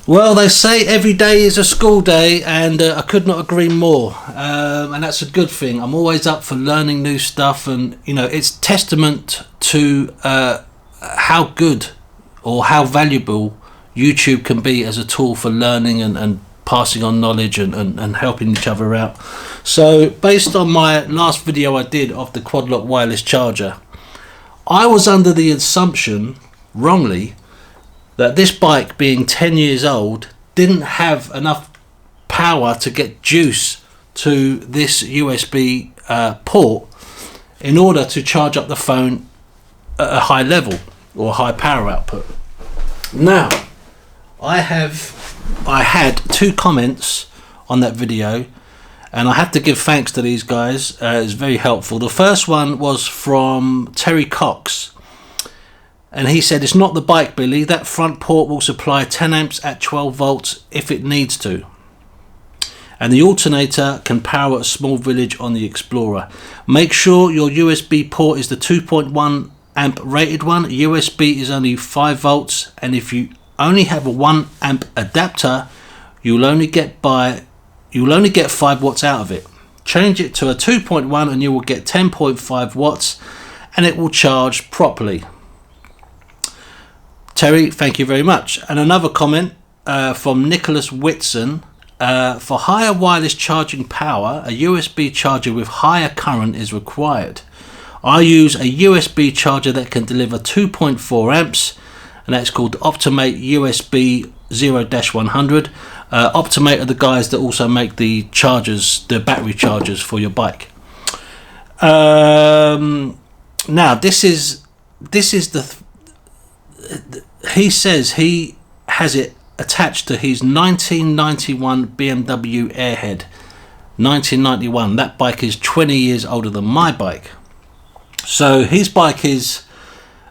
Well, they say every day is a school day, and I could not agree more. And that's a good thing. I'm always up for learning new stuff, and you know, it's testament to how good or how valuable YouTube can be as a tool for learning and passing on knowledge and helping each other out. So based on my last video I did of the quadlock wireless charger, I was under the assumption, wrongly, that this bike, being 10 years old, didn't have enough power to get juice to this USB port in order to charge up the phone at a high level or high power output. Now, I had 2 comments on that video, and I have to give thanks to these guys. It's very helpful. The first one was from Terry Cox, and he said, "It's not the bike, Billy. That front port will supply 10 amps at 12 volts if it needs to. And the alternator can power a small village on the Explorer. Make sure your USB port is the 2.1 amp rated one. USB is only 5 volts, and if you only have a 1 amp adapter, you'll only get 5 watts out of it. Change it to a 2.1 and you will get 10.5 watts, and it will charge properly." Terry, thank you very much. And another comment from Nicholas Whitson. For higher wireless charging power, a USB charger with higher current is required. I use a USB charger that can deliver 2.4 amps, and that's called Optimate USB 0-100. Optimate are the guys that also make the chargers, the battery chargers for your bike. Now, this is he says he has it attached to his 1991 BMW Airhead. 1991. That bike is 20 years older than my bike. So his bike is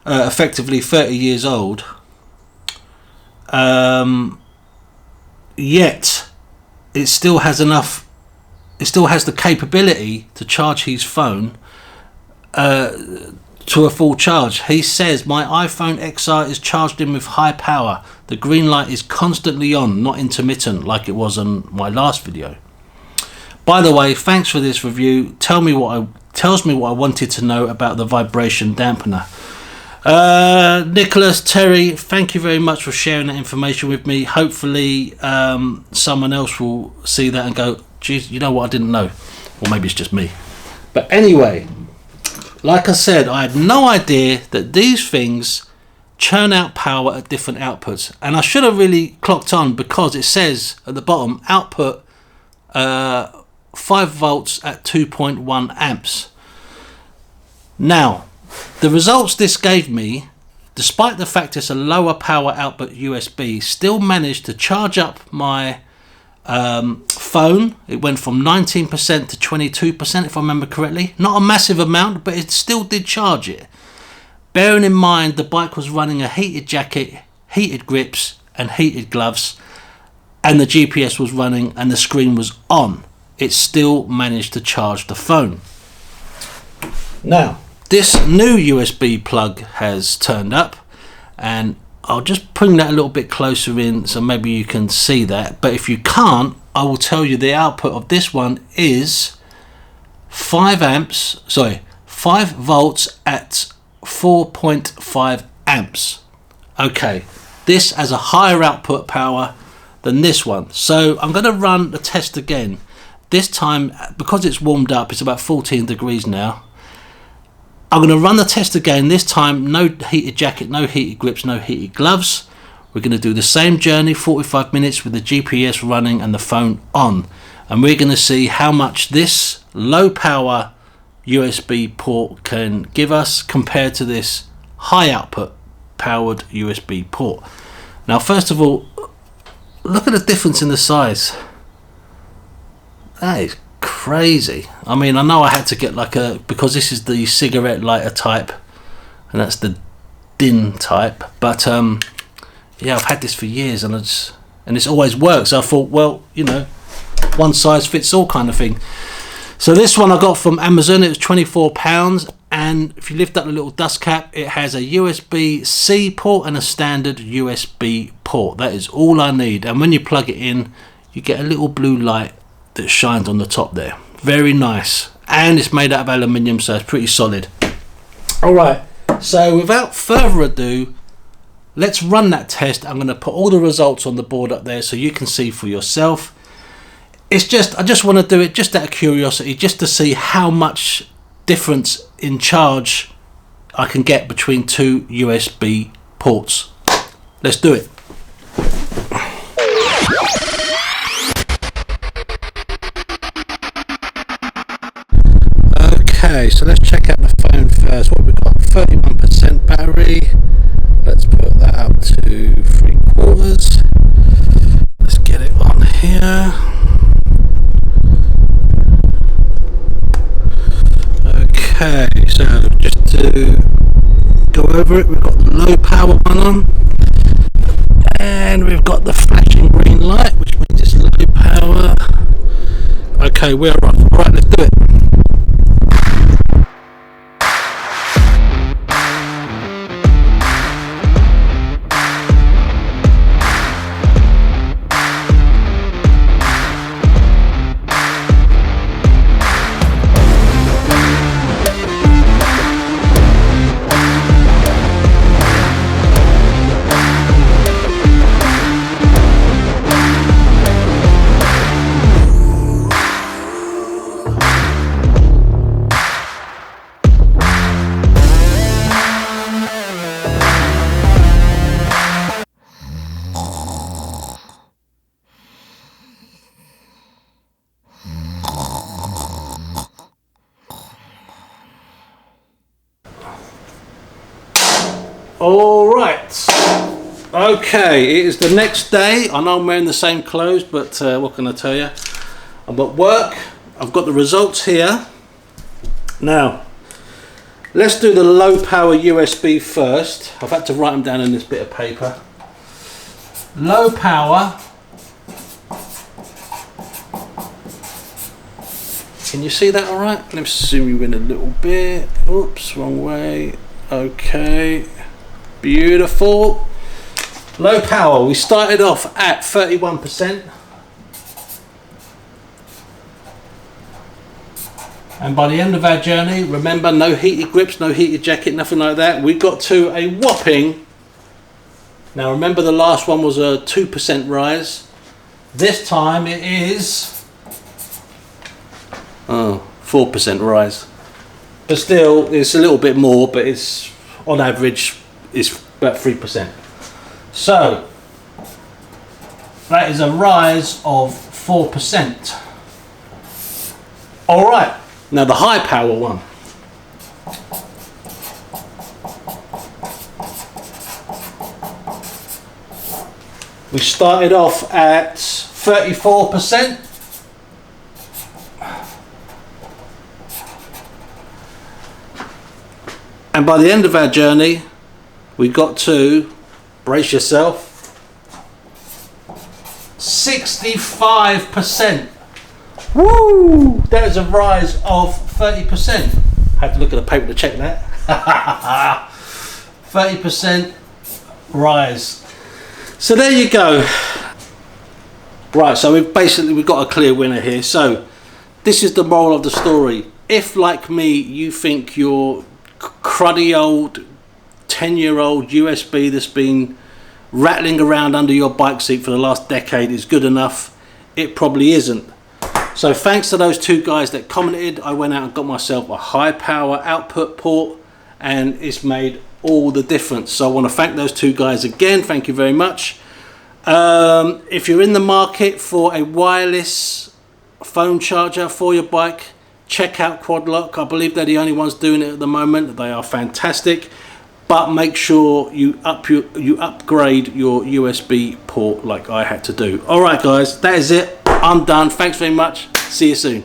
effectively 30 years old. Yet it still has enough. It still has the capability to charge his phone to a full charge. He says, "My iPhone XR is charged in with high power. The green light is constantly on, not intermittent like it was on my last video." By the way, thanks for this review. Tells me what I wanted to know about the vibration dampener. Nicholas, Terry, thank you very much for sharing that information with me. Hopefully someone else will see that and go, "Geez, you know what, I didn't know." Or maybe it's just me. But anyway, like I said, I had no idea that these things churn out power at different outputs, and I should have really clocked on, because it says at the bottom, output 5 volts at 2.1 amps. Now, the results this gave me, despite the fact it's a lower power output USB, still managed to charge up my phone. It went from 19% to 22%, if I remember correctly. Not a massive amount, but it still did charge it. Bearing in mind the bike was running a heated jacket, heated grips and heated gloves, and the GPS was running and the screen was on, it still managed to charge the phone. Now, this new USB plug has turned up, and I'll just bring that a little bit closer in so maybe you can see that. But if you can't, I will tell you the output of this one is 5 volts at 4.5 amps. Okay, this has a higher output power than this one. So I'm going to run the test again. This time, because it's warmed up, it's about 14 degrees now. I'm going to run the test again. This time, no heated jacket, no heated grips, no heated gloves. We're going to do the same journey, 45 minutes with the GPS running and the phone on. And we're going to see how much this low power USB port can give us compared to this high output powered USB port. Now, first of all, look at the difference in the size. That is crazy. I mean, I know I had to get like because this is the cigarette lighter type and that's the DIN type, but yeah, I've had this for years and it's always worked. So I thought, well, you know, one size fits all kind of thing. So this one I got from Amazon. It was £24, and if you lift up the little dust cap, it has a USB-C port and a standard USB port. That is all I need. And when you plug it in, you get a little blue light that shines on the top there. Very nice. And it's made out of aluminium, so it's pretty solid. Alright, so without further ado, let's run that test. I'm going to put all the results on the board up there so you can see for yourself. I just want to do it just out of curiosity, just to see how much difference in charge I can get between two USB ports. Let's do it. Okay, so let's check out the phone first. What we've got, 31% battery. Let's put that up to 3/4. Let's get it on here. Okay, so just to go over it, we've got the low power one on, and we've got the flashing green light, which means it's low power. Okay, we're on. Alright, let's do it. Alright, okay, it is the next day. I know I'm wearing the same clothes, but what can I tell you? I'm at work, I've got the results here. Now, let's do the low power USB first. I've had to write them down in this bit of paper. Low power. Can you see that alright? Let me zoom you in a little bit. Oops, wrong way. Okay. Beautiful. Low power, we started off at 31%, and by the end of our journey, remember, no heated grips, no heated jacket, nothing like that, we got to a whopping, now remember the last one was a 2% rise, this time it is 4% rise, but still it's a little bit more, but it's on average is about 3%. So that is a rise of 4%. Alright, now the high power one. We started off at 34%. And by the end of our journey, we got to, brace yourself, 65%. Woo! That is a rise of 30%. Had to look at the paper to check that. 30% rise. So there you go. Right, so we've got a clear winner here. So this is the moral of the story. If, like me, you think your cruddy old 10-year-old USB that's been rattling around under your bike seat for the last decade is good enough, it probably isn't. So thanks to those two guys that commented, I went out and got myself a high power output port, and it's made all the difference. So I want to thank those two guys again. Thank you very much. If you're in the market for a wireless phone charger for your bike, check out Quadlock. I believe they're the only ones doing it at the moment. They are fantastic, but make sure you upgrade your USB port like I had to do. All right, guys, that is it. I'm done. Thanks very much. See you soon.